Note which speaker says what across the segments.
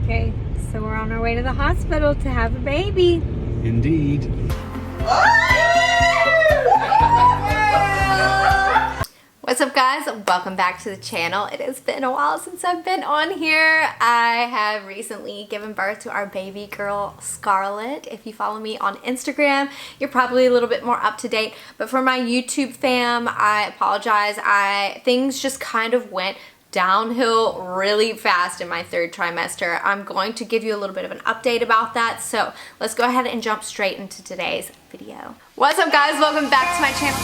Speaker 1: Okay, so we're on our way to the hospital to have a baby.
Speaker 2: Indeed.
Speaker 3: What's up, guys? Welcome back to the channel. It has been a while since I've been on here. I have recently given birth to our baby girl, Scarlett. If you follow me on Instagram, you're probably a little bit more up to date. But for my YouTube fam, I apologize. Things just kind of went downhill really fast in my third trimester. I'm going to give you a little bit of an update about that. So let's go ahead and jump straight into today's video. What's up, guys? Welcome back to my channel.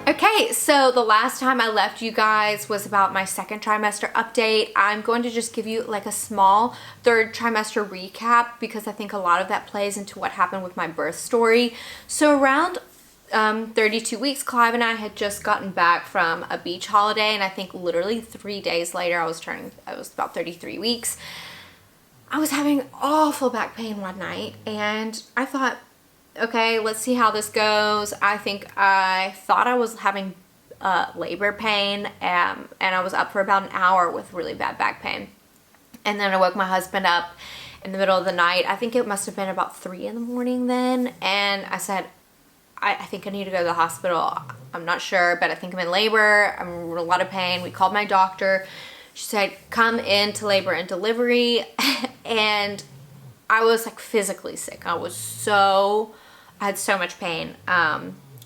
Speaker 3: Okay, so the last time I left you guys was about my second trimester update. I'm going to just give you like a small third trimester recap because I think a lot of that plays into what happened with my birth story. So around 32 weeks, Clive and I had just gotten back from a beach holiday, and I think literally 3 days later I was about 33 weeks. I was having awful back pain one night, and I thought, okay, let's see how this goes. I thought I was having labor pain, and I was up for about an hour with really bad back pain. And then I woke my husband up in the middle of the night. I think it must have been about 3 in the morning then, and I said, I think I need to go to the hospital. I'm not sure, but I think I'm in labor. I'm in a lot of pain. We called my doctor. She said, come into labor and delivery. And I was like physically sick. I had so much pain.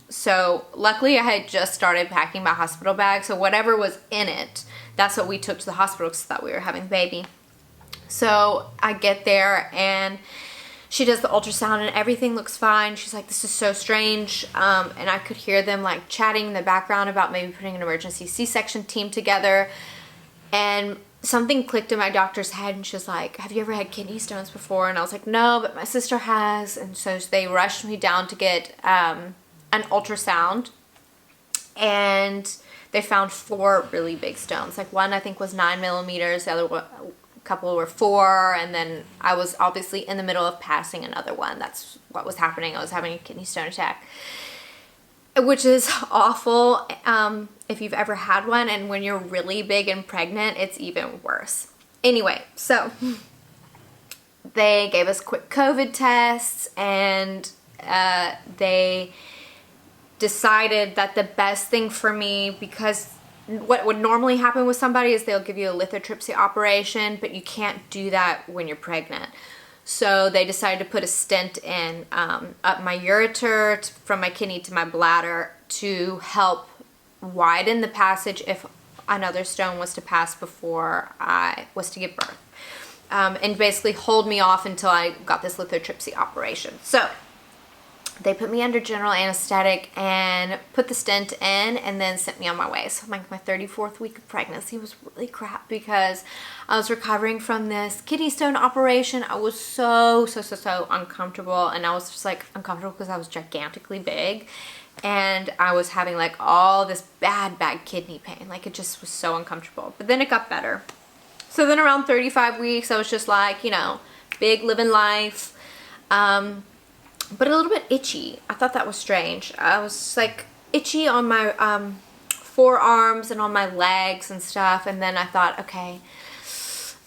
Speaker 3: So luckily I had just started packing my hospital bag. So whatever was in it, that's what we took to the hospital because I thought we were having a baby. So I get there and she does the ultrasound and everything looks fine. She's like, this is so strange. And I could hear them like chatting in the background about maybe putting an emergency C-section team together. And something clicked in my doctor's head and she's like, have you ever had kidney stones before? And I was like, no, but my sister has. And so they rushed me down to get an ultrasound, and they found 4 really big stones. Like one I think was 9 millimeters, the other one, a couple were 4, and then I was obviously in the middle of passing another one. That's what was happening. I was having a kidney stone attack, which is awful if you've ever had one, and when you're really big and pregnant, it's even worse. Anyway, so they gave us quick COVID tests, and they decided that the best thing for me, because what would normally happen with somebody is they'll give you a lithotripsy operation, but you can't do that when you're pregnant. So they decided to put a stent in up my ureter from my kidney to my bladder to help widen the passage if another stone was to pass before I was to give birth. And basically hold me off until I got this lithotripsy operation. So they put me under general anesthetic and put the stent in and then sent me on my way. So my 34th week of pregnancy was really crap because I was recovering from this kidney stone operation. I was so uncomfortable, and I was just like uncomfortable because I was gigantically big, and I was having like all this bad kidney pain. Like it just was so uncomfortable, but then it got better. So then around 35 weeks, I was just like, you know, big, living life. But a little bit itchy. I thought that was strange. I was like itchy on my forearms and on my legs and stuff. And then I thought, okay,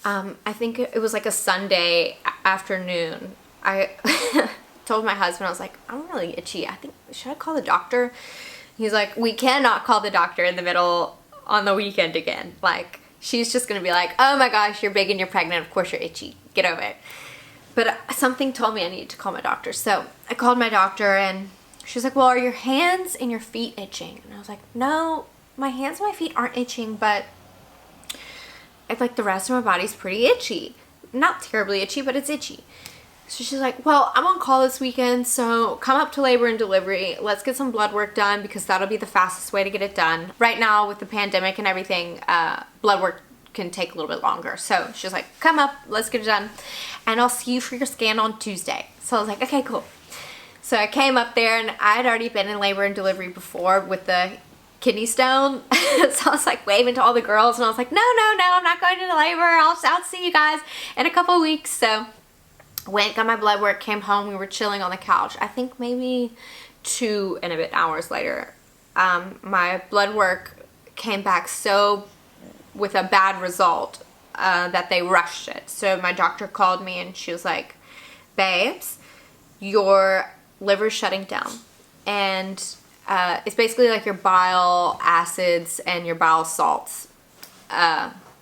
Speaker 3: I think it was like a Sunday afternoon. I told my husband, I was like, I'm really itchy. I think, should I call the doctor? He's like, we cannot call the doctor in the middle on the weekend again. Like, she's just going to be like, oh my gosh, you're big and you're pregnant. Of course you're itchy. Get over it. But something told me I needed to call my doctor. So I called my doctor, and she's like, well, are your hands and your feet itching? And I was like, no, my hands and my feet aren't itching, but it's like the rest of my body's pretty itchy. Not terribly itchy, but it's itchy. So she's like, well, I'm on call this weekend, so come up to labor and delivery. Let's get some blood work done because that'll be the fastest way to get it done. Right now with the pandemic and everything, blood work can take a little bit longer. So she's like, come up, let's get it done, and I'll see you for your scan on Tuesday. So I was like, okay, cool. So I came up there, and I had already been in labor and delivery before with the kidney stone. So I was like waving to all the girls, and I was like, no, I'm not going into labor. I'll see you guys in a couple of weeks. So Went, got my blood work, came home, we were chilling on the couch. I think maybe 2 and a bit hours later, my blood work came back with a bad result that they rushed it. So my doctor called me and she was like, babes, your liver's shutting down. And it's basically like your bile acids and your bile salts.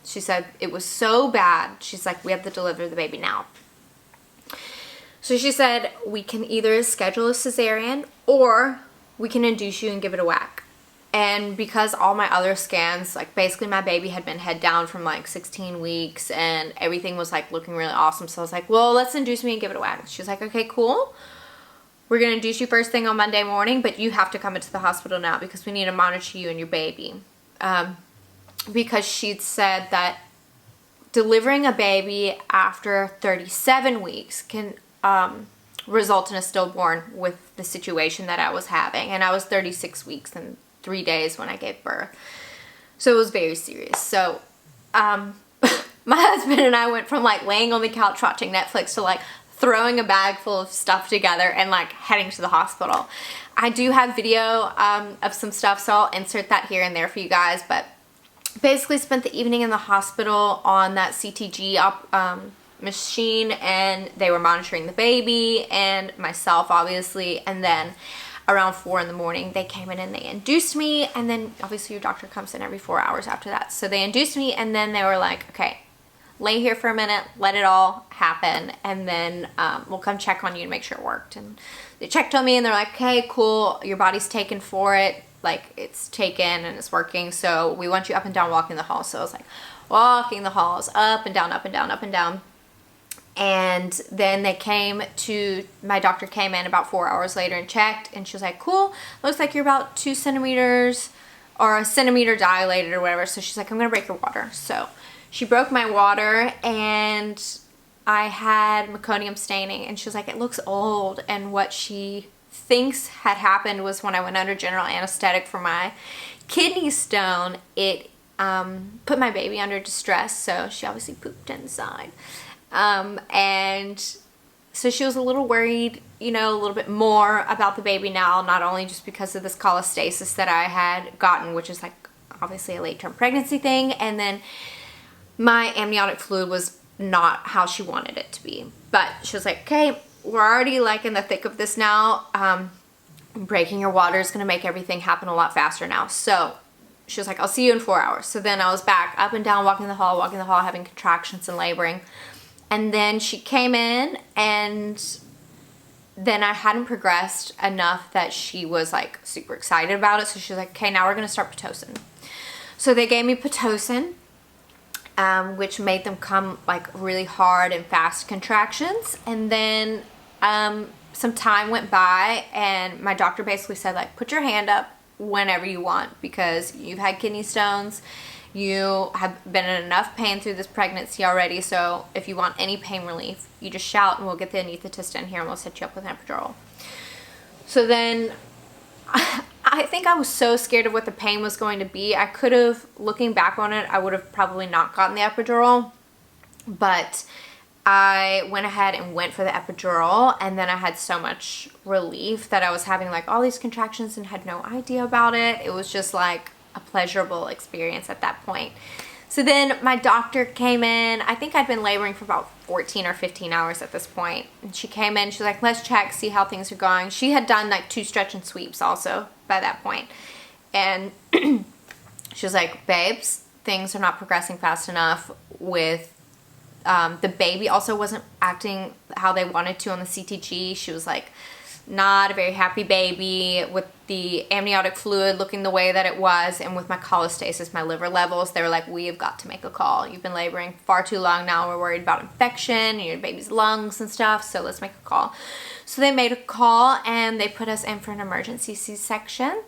Speaker 3: She said it was so bad. She's like, we have to deliver the baby now. So she said, we can either schedule a cesarean or we can induce you and give it a whack. And because all my other scans, like basically my baby had been head down from like 16 weeks and everything was like looking really awesome. So I was like, well, let's induce me and give it a whack. She was like, okay, cool. We're going to induce you first thing on Monday morning, but you have to come into the hospital now because we need to monitor you and your baby. Because she'd said that delivering a baby after 37 weeks can result in a stillborn with the situation that I was having. And I was 36 weeks and 3 days when I gave birth. So it was very serious. So my husband and I went from like laying on the couch watching Netflix to like throwing a bag full of stuff together and like heading to the hospital. I do have video of some stuff, so I'll insert that here and there for you guys. But basically spent the evening in the hospital on that CTG machine, and they were monitoring the baby and myself obviously. And then around 4 in the morning they came in and they induced me, and then obviously your doctor comes in every 4 hours after that. So they induced me and then they were like, okay, lay here for a minute, let it all happen, and then we'll come check on you and make sure it worked. And they checked on me and they're like, okay, cool, your body's taken for it, like it's taken and it's working, so we want you up and down walking the halls. So I was like walking the halls up and down, up and down, up and down. And then my doctor came in about 4 hours later and checked, and she was like, cool, looks like you're about 2 centimeters or a centimeter dilated or whatever. So she's like, I'm gonna break your water. So she broke my water and I had meconium staining, and she was like, it looks old. And what she thinks had happened was when I went under general anesthetic for my kidney stone, it put my baby under distress. So she obviously pooped inside. And so she was a little worried, you know, a little bit more about the baby now, not only just because of this cholestasis that I had gotten, which is like obviously a late-term pregnancy thing, and then my amniotic fluid was not how she wanted it to be. But she was like, okay, we're already like in the thick of this now. Breaking your water is going to make everything happen a lot faster now. So she was like, I'll see you in 4 hours. So then I was back up and down, walking the hall, having contractions and laboring. And then she came in, and then I hadn't progressed enough that she was like super excited about it. So she was like, okay, now we're going to start Pitocin. So they gave me Pitocin, which made them come like really hard and fast contractions. And then some time went by, and my doctor basically said, like, put your hand up whenever you want, because you've had kidney stones. You have been in enough pain through this pregnancy already, so if you want any pain relief, you just shout and we'll get the anesthetist in here and we'll set you up with an epidural. So then I think I was so scared of what the pain was going to be. I could have, looking back on it, I would have probably not gotten the epidural, but I went ahead and went for the epidural, and then I had so much relief that I was having like all these contractions and had no idea about it. It was just like a pleasurable experience at that point. So then my doctor came in. I think I'd been laboring for about 14 or 15 hours at this point. And she came in, she's like, let's check, see how things are going. She had done like 2 stretch and sweeps also by that point. And she was like, babes, things are not progressing fast enough with the baby also wasn't acting how they wanted to on the CTG. She was like, not a very happy baby with the amniotic fluid looking the way that it was, and with my cholestasis, my liver levels. They were like, we have got to make a call. You've been laboring far too long now. We're worried about infection and your baby's lungs and stuff, so let's make a call. So they made a call and they put us in for an emergency C-section.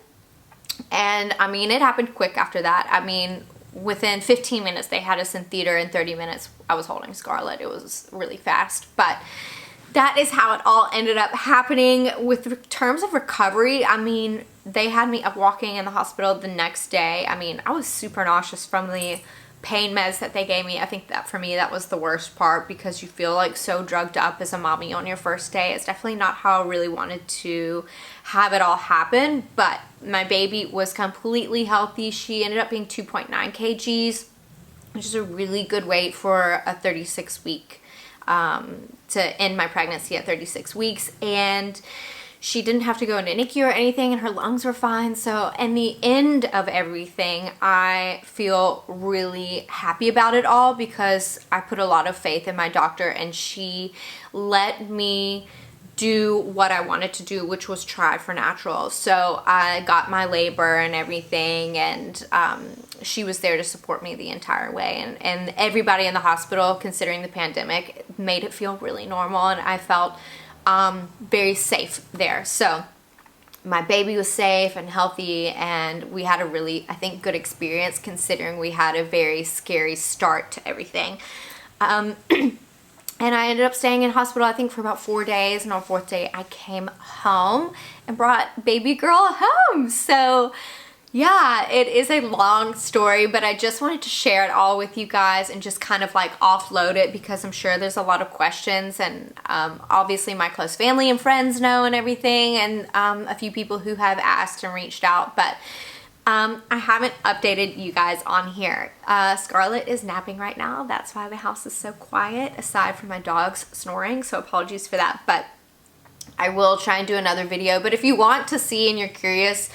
Speaker 3: And I mean, it happened quick after that. I mean, within 15 minutes they had us in theater. In 30 minutes I was holding Scarlett. It was really fast, but that is how it all ended up happening. With terms of recovery, I mean, they had me up walking in the hospital the next day. I mean, I was super nauseous from the pain meds that they gave me, I think that for me, that was the worst part, because you feel like so drugged up as a mommy on your first day. It's definitely not how I really wanted to have it all happen, but my baby was completely healthy. She ended up being 2.9 kgs, which is a really good weight for a 36 week, to end my pregnancy at 36 weeks. And she didn't have to go into NICU or anything, and her lungs were fine. So in the end of everything, I feel really happy about it all, because I put a lot of faith in my doctor, and she let me do what I wanted to do, which was try for natural. So I got my labor and everything, and she was there to support me the entire way. And everybody in the hospital, considering the pandemic, made it feel really normal, and I felt very safe there. So my baby was safe and healthy, and we had a really, I think, good experience, considering we had a very scary start to everything. And I ended up staying in hospital, I think, for about 4 days, and on 4th day I came home and brought baby girl home. So yeah, it is a long story, but I just wanted to share it all with you guys and just kind of like offload it, because I'm sure there's a lot of questions, and obviously my close family and friends know and everything, and a few people who have asked and reached out, but I haven't updated you guys on here. Scarlett is napping right now. That's why the house is so quiet, aside from my dogs snoring, so apologies for that, but I will try and do another video. But if you want to see and you're curious,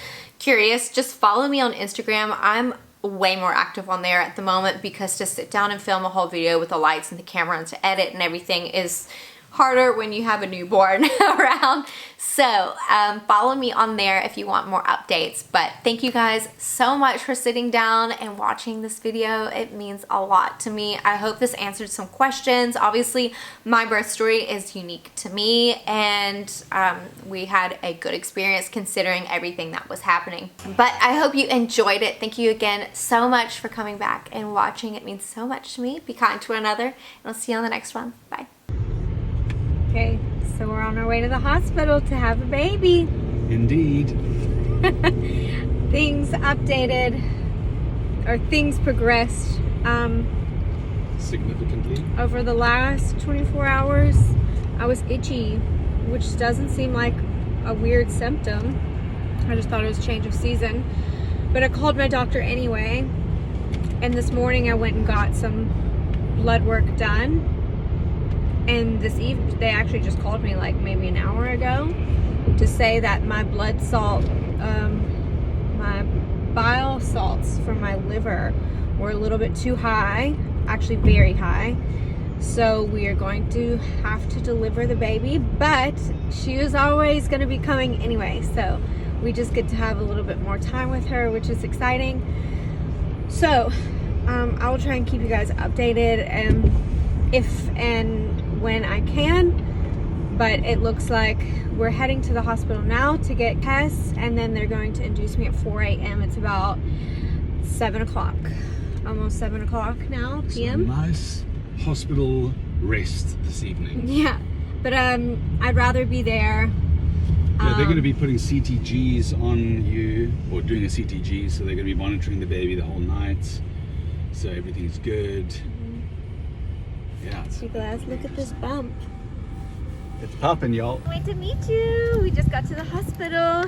Speaker 3: just follow me on Instagram. I'm way more active on there at the moment, because to sit down and film a whole video with the lights and the camera and to edit and everything is harder when you have a newborn around. So follow me on there if you want more updates. But thank you guys so much for sitting down and watching this video. It means a lot to me. I hope this answered some questions. Obviously my birth story is unique to me, and we had a good experience considering everything that was happening. But I hope you enjoyed it. Thank you again so much for coming back and watching. It means so much to me. Be kind to one another, and I'll see you on the next one. Bye.
Speaker 1: Okay, so we're on our way to the hospital to have a baby.
Speaker 2: Indeed.
Speaker 1: Things updated, or things progressed
Speaker 2: Significantly.
Speaker 1: over the last 24 hours. I was itchy, which doesn't seem like a weird symptom. I just thought it was a change of season. But I called my doctor anyway, and this morning I went and got some blood work done. And this evening, they actually just called me like maybe an hour ago to say that my blood salt, my bile salts from my liver were a little bit too high, actually very high. So we are going to have to deliver the baby, but she was always going to be coming anyway. So we just get to have a little bit more time with her, which is exciting. So I will try and keep you guys updated, and if and when I can, but it looks like we're heading to the hospital now to get tests, and then they're going to induce me at 4 a.m. It's about 7 o'clock, almost 7 o'clock now, p.m.
Speaker 2: So nice hospital rest this evening.
Speaker 1: Yeah, but I'd rather be there.
Speaker 2: Yeah, they're going to be putting CTGs on you, or doing a CTG, so they're going to be monitoring the baby the whole night, so everything's good. Yeah.
Speaker 1: You guys, look at this bump.
Speaker 2: It's popping, y'all.
Speaker 1: Wait to meet you. We just got to the hospital.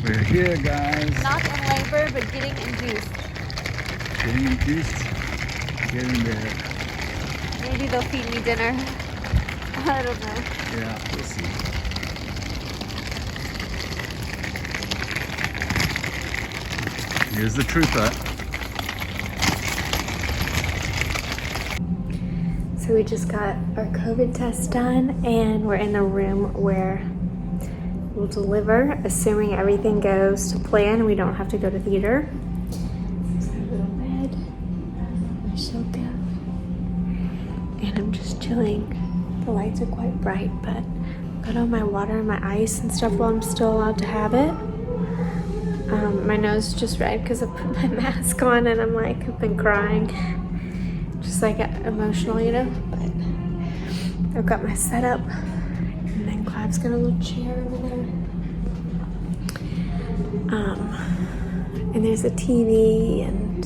Speaker 2: We're here, guys.
Speaker 1: Not in labor, but getting induced.
Speaker 2: Getting induced. Getting there.
Speaker 1: Maybe they'll feed me dinner. I don't know.
Speaker 2: Yeah, we'll see. Here's the trooper.
Speaker 3: So we just got our COVID test done, and we're in the room where we'll deliver, assuming everything goes to plan. We don't have to go to theater. There's our little bed, my Shoka, and I'm just chilling. The lights are quite bright, but got all my water and my ice and stuff while I'm still allowed to have it. My nose is just red because I put my mask on, and I'm like, I've been crying. Just like emotional, you know, but I've got my setup, and then Clive's got a little chair over there. And there's a TV, and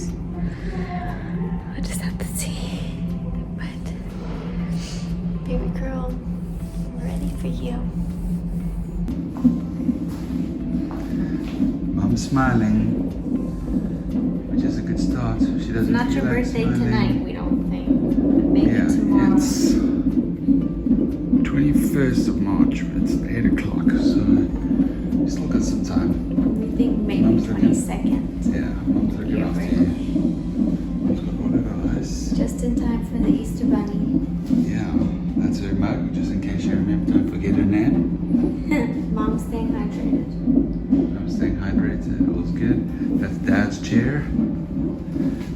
Speaker 2: mom's smiling, which is a good start. She doesn't
Speaker 3: Not your
Speaker 2: feel like
Speaker 3: birthday
Speaker 2: smiling.
Speaker 3: tonight, we don't think. Maybe
Speaker 2: Yeah,
Speaker 3: tomorrow.
Speaker 2: it's 21st of March, but it's 8 o'clock, so we still got some time.
Speaker 3: We think maybe
Speaker 2: Mom's looking-
Speaker 3: 22nd.
Speaker 2: Yeah, mom's looking
Speaker 3: Your
Speaker 2: after you.
Speaker 3: birthday.
Speaker 2: Mom's got all of her eyes.
Speaker 3: Just in time for the Easter Bunny.
Speaker 2: Yeah, that's her mug, just in case you remember. Don't forget her name.
Speaker 3: Mom's staying hydrated.
Speaker 2: I'm staying hydrated, all's good. That's Dad's chair.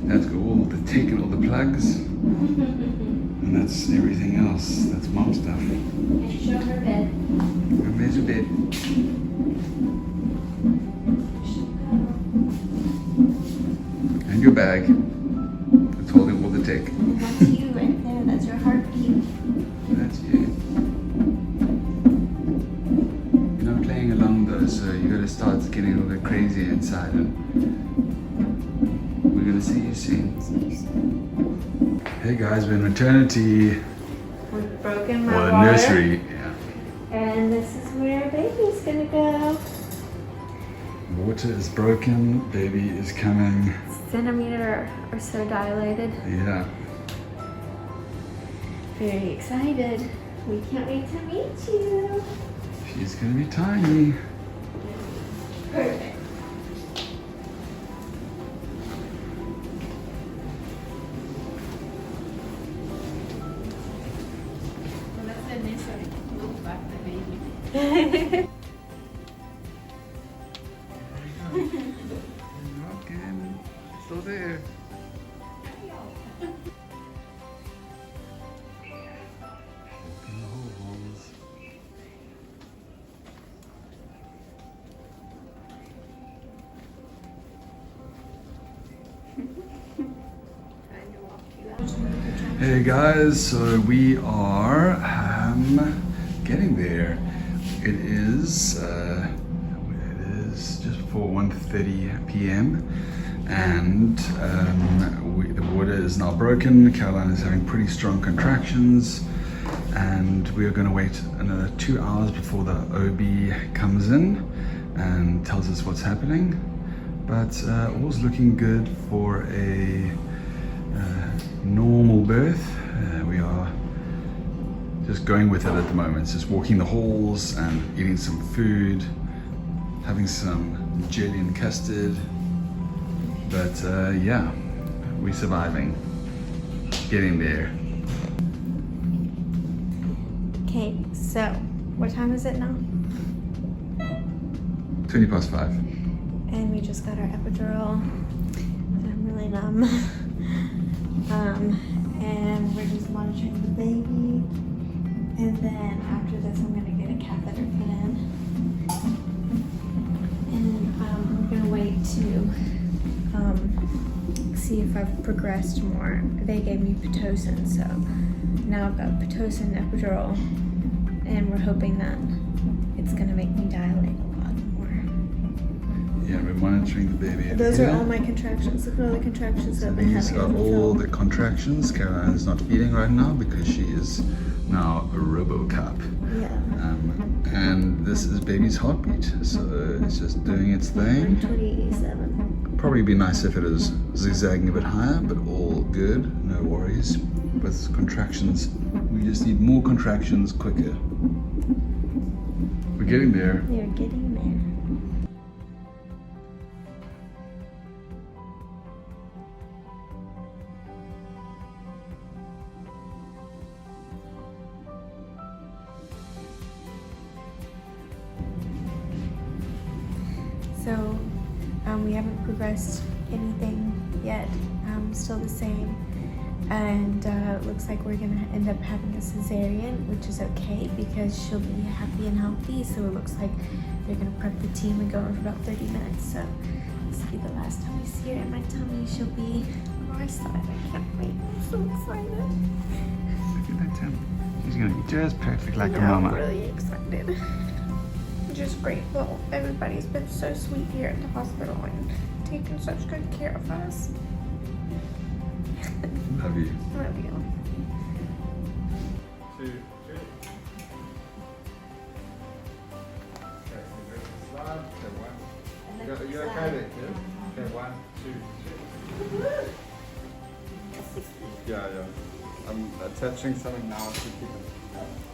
Speaker 2: Dad's got all the tech and all the plugs. And that's everything else. That's Mom's stuff.
Speaker 3: And show her bed.
Speaker 2: And there's your bed. And your bag. It's holding all the tech.
Speaker 3: And that's you right there. That's your heartbeat.
Speaker 2: That's you. You're not playing along though, so you gotta start getting a little bit crazy inside, and we're gonna see you soon. Hey guys, we're in maternity
Speaker 3: We've broken my
Speaker 2: or
Speaker 3: water.
Speaker 2: nursery. Yeah.
Speaker 3: And this is where baby's gonna go.
Speaker 2: Water is broken, baby is coming.
Speaker 3: Centimeter or so dilated.
Speaker 2: Yeah.
Speaker 3: Very excited. We can't wait to meet you.
Speaker 2: She's gonna be tiny.
Speaker 3: Perfect.
Speaker 2: Rockin'. Still there. Open the holes. Hey guys, so we are getting there. It is just before 1:30 p.m. and the water is now broken. Caroline is having pretty strong contractions, and we are going to wait another 2 hours before the OB comes in and tells us what's happening. But all's looking good for a normal birth. We are just going with it at the moment. It's just walking the halls and eating some food, having some jelly and custard. But yeah, we're surviving, getting there.
Speaker 3: Okay, so what time is it now?
Speaker 2: 20 past 5.
Speaker 3: And we just got our epidural. I'm really numb. And we're just monitoring the baby. And then after this, I'm gonna get a catheter put in. And we're gonna wait to see if I've progressed more. They gave me Pitocin, so now I've got Pitocin epidural, and we're hoping that it's gonna make me dilate a lot more.
Speaker 2: Yeah, we're monitoring the baby.
Speaker 3: Those
Speaker 2: here.
Speaker 3: are all my contractions. Look at all the contractions that I've been
Speaker 2: These
Speaker 3: having.
Speaker 2: are all the contractions. Caroline is not feeding right now because she is now a RoboCup.
Speaker 3: Yeah.
Speaker 2: And this is baby's heartbeat, so it's just doing its thing.
Speaker 3: 127.
Speaker 2: Probably be nice if it is zigzagging a bit higher, but all good, no worries. With contractions, we just need more contractions quicker. We're getting there.
Speaker 3: You're getting there. So we haven't progressed anything yet. Still the same. And looks like we're gonna end up having a cesarean, which is okay because she'll be happy and healthy. So it looks like they're gonna prep the team and go in for about 30 minutes. So this will be the last time we see her in my tummy. She'll be on my side. I can't wait. I'm so excited.
Speaker 2: Look at that Tim. She's gonna be just perfect like her
Speaker 3: Yeah,
Speaker 2: mama.
Speaker 3: I'm really excited. Just grateful. Everybody's been so sweet here at the hospital and taken such good care of us.
Speaker 2: Love you.
Speaker 3: Love you.
Speaker 2: 2, 3. Are you okay there, kid? Okay, 1, 2, 3. Yeah. I'm attaching something now to keep it.